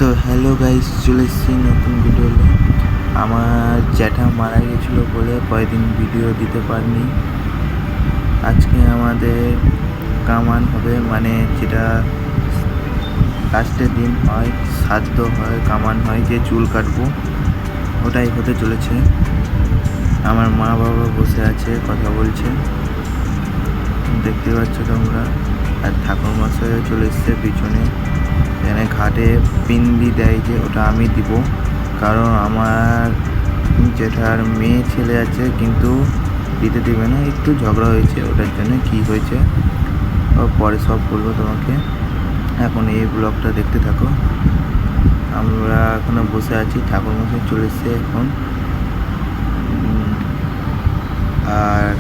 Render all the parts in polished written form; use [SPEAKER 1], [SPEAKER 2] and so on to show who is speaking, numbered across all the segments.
[SPEAKER 1] তো hello guys, চলে এসেছি নতুন ভিডিও নিয়ে। আমার জ্যাঠা মারা গেছিলো বলে কয়েকদিন ভিডিও দিতে পারিনি। আজকে আমাদের কামান হবে, মানে যেটা লাস্টের দিন হয়, শ্রাদ্ধ হয়, কামান হয়, যে চুল কাটবো ওটাই হতে চলেছে। আমার মা বাবা বসে আছে, কথা বলছে, দেখতে পাচ্ছ তোমরা। আর ঠাকুরমশাইও চলে এসছে পিছনে। এখানে ঘাটে পিন্ডি দেয়, যে ওটা আমি দিব, কারণ আমার জেঠার মেয়ে ছেলে আছে কিন্তু দিতে দেবে না, একটু ঝগড়া হয়েছে, ওটার জন্য কি হয়েছে পরে সব বলবো তোমাকে। এখন এই ব্লগটা দেখতে থাকো। আমরা এখনো বসে আছি, ঠাকুরমশাই চলে এসছে এখন। আর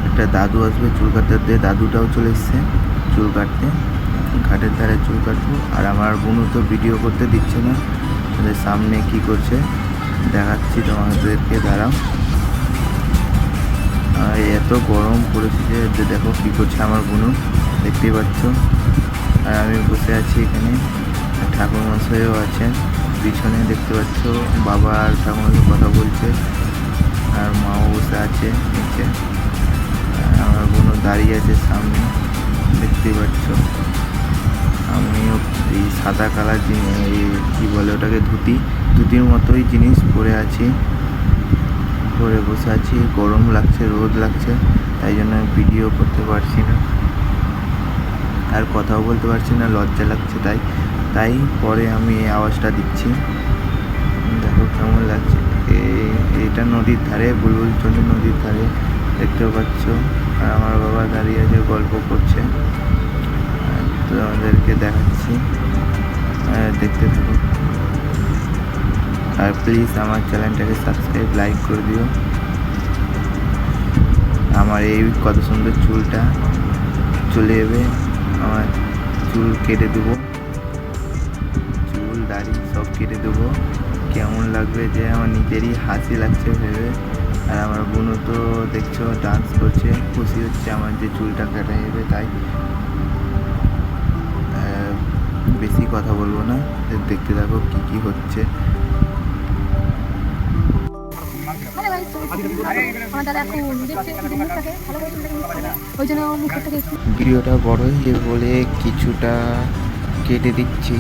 [SPEAKER 1] একটা দাদু আসবে চুল কাটতে, দাদুটাও চলে এসছে চুল কাটতে, ঘাটের ধারে চুল কাটবো। আর আমার বোনও তো ভিডিও করতে দিচ্ছে না, তাদের সামনে কি করছে দেখাচ্ছি তোমাদেরকে, দাঁড়াও। আর এত গরম পড়েছে যে দেখো কি করছে আমার বোনও, দেখতেই পাচ্ছ। আর আমি বসে আছি এখানে, ঠাকুরমশাইও আছেন পিছনে, দেখতে পাচ্ছ। বাবা আর ঠাকুরমশাই কথা বলছে, আর মাও বসে আছে নিচে। আমার বোনও দাঁড়িয়ে আছে সামনে, দেখতেই পাচ্ছ। আমিও এই সাদা কালার কী বলে ওটাকে, ধুতির মতোই জিনিস পরে আছি, পরে বসে আছি। গরম লাগছে, রোদ লাগছে, তাই জন্য আমি ভিডিও করতে পারছি না, আর কথাও বলতে পারছি না, লজ্জা লাগছে। তাই পরে আমি এই আওয়াজটা দিচ্ছি। দেখো কেমন লাগছে। এটা নদীর ধারে, বুলবুল চন্ডী নদীর ধারে, দেখতেও পাচ্ছ। আর আমার বাবা দাঁড়িয়ে আছে, গল্প করছে, তো আমাদেরকে দেখাচ্ছি, দেখতে থাকো। আর প্লিজ আমার চ্যানেলটাকে সাবস্ক্রাইব, লাইক করে দিও। আমার এই কত সুন্দর চুলটা চলে যাবে, আমার চুল কেটে দেবো, চুল দাড়ি সব কেটে দেবো। কেমন লাগবে যে আমার নিজেরই হাসি লাগছে ভেবে। আর আমার বোনও তো দেখছো ডান্স করছে, খুশি হচ্ছে আমার যে চুলটা কেটে যাবে। তাই বেশি কথা বলবো না, দেখতে থাকো কি কি হচ্ছে। ভিডিওটা বড় হয়ে বলে কিছুটা কেটে দিচ্ছি।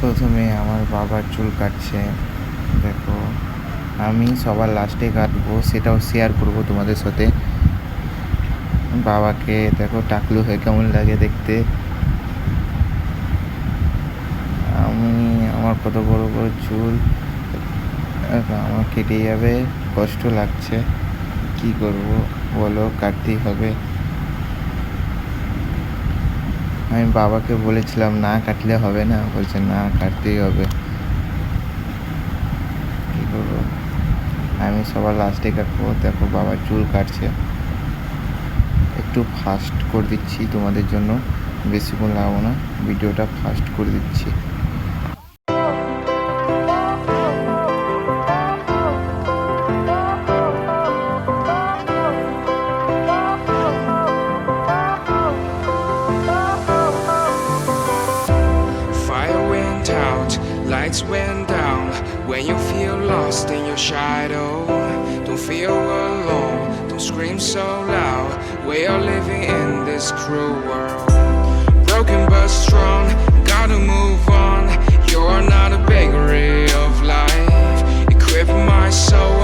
[SPEAKER 1] প্রথমে আমার বাবার চুল কাটছে, দেখো। আমি সবার লাস্টে কাটবো, সেটাও শেয়ার করব তোমাদের সাথে। বাবাকে দেখো টাকলু হয়ে কেমন লাগে দেখতে। আমার কত বড় বড় চুল, আমার কেটে যাবে, কষ্ট লাগছে, কি করব বলো, কাটতেই হবে। আমি বাবাকে বলেছিলাম না কাটলে হবে না, বলছে না কাটতেই হবে, কী করবো। আমি সবার লাস্টে কাটবো। দেখো বাবা চুল কাটছে, একটু ফাস্ট করে দিচ্ছি তোমাদের জন্য, বেশিক্ষণ লাগাবো না, ভিডিওটা ফাস্ট করে দিচ্ছি।
[SPEAKER 2] Lights went down when you feel lost in your shadow. Don't feel alone, don't scream so loud. We are living in this cruel world. Broken but strong, gotta move on. You're not a bakery of life. Equip my soul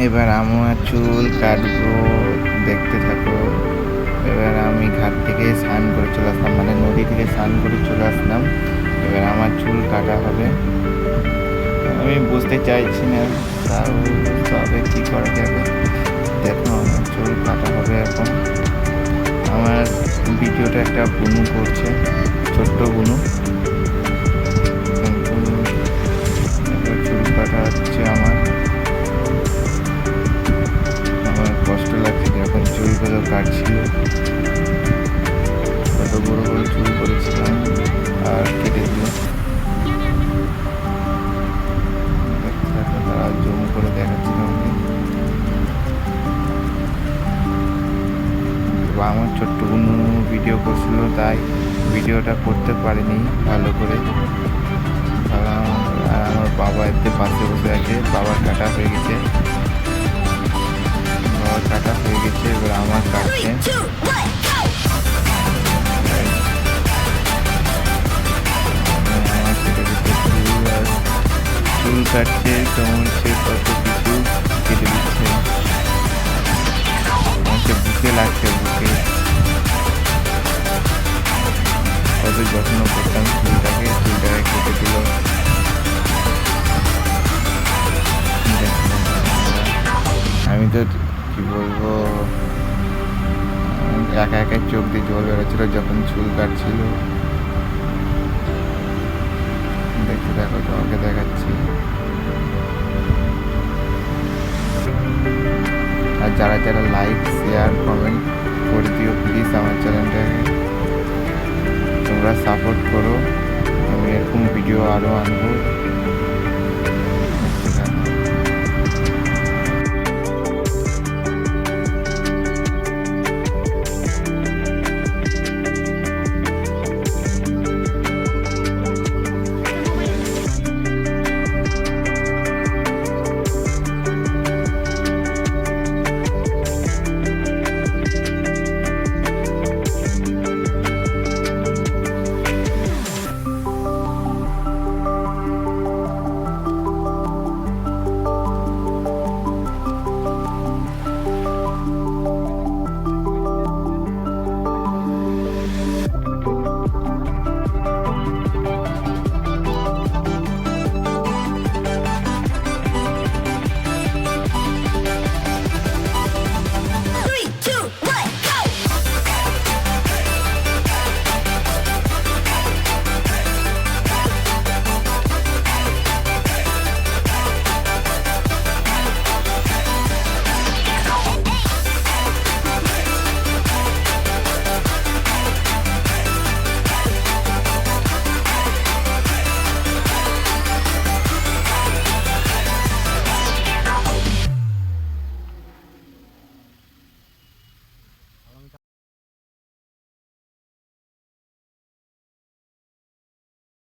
[SPEAKER 1] এবার আমার চুল কাটবো, দেখতে থাকো। এবার আমি ঘাট থেকে স্নান করে চলে আসলাম, মানে নদী থেকে স্নান করে চলে আসলাম। এবার আমার চুল কাটা হবে। আমি বুঝতে চাইছি না, তাও বুঝতে হবে কী করা যাবে। দেখো আমার চুল কাটা হবে এখন। আমার ভিডিওটা একটা বুনু করছে, ছোট্ট বুনু। এবার চুল কাটা হচ্ছে আমার কষ্ট লাগছে যখন চুলগুলো কাটছিল। কত বড় বড় চুল করেছিলাম আর কেটে দিল। তারা জুম করে দেখাচ্ছিল আমাকে। আমার ছোট্ট বুনু ভিডিও করছিল, তাই ভিডিওটা করতে পারিনি ভালো করে। আর আমার বাবা এতে পাশে বসে আছে, বাবার কাটা হয়ে গেছে, বাবার কাটা হয়ে গেছে। এবার আমার কাটছে। আমার কেটে দিচ্ছে চুল, আর চুল কাটছে, কামড়ছে, কত কিছু কেটে দিচ্ছে। আমাকে বুকে লাগছে, বুকে। কত যত্ন করতাম চুলটাকে কেটে দিল। আমি তো কি বলবো, একা একা চোখ দিয়ে জল বেরোচ্ছিল যখন চুল কাটছিল। দেখতে দেখো, তোমাকে দেখাচ্ছি। আর যারা যারা লাইক শেয়ার কমেন্ট করে দিও প্লিজ, আমার চ্যানেলটাকে তোমরা সাপোর্ট করো। আমি এরকম ভিডিও আরও আনবো।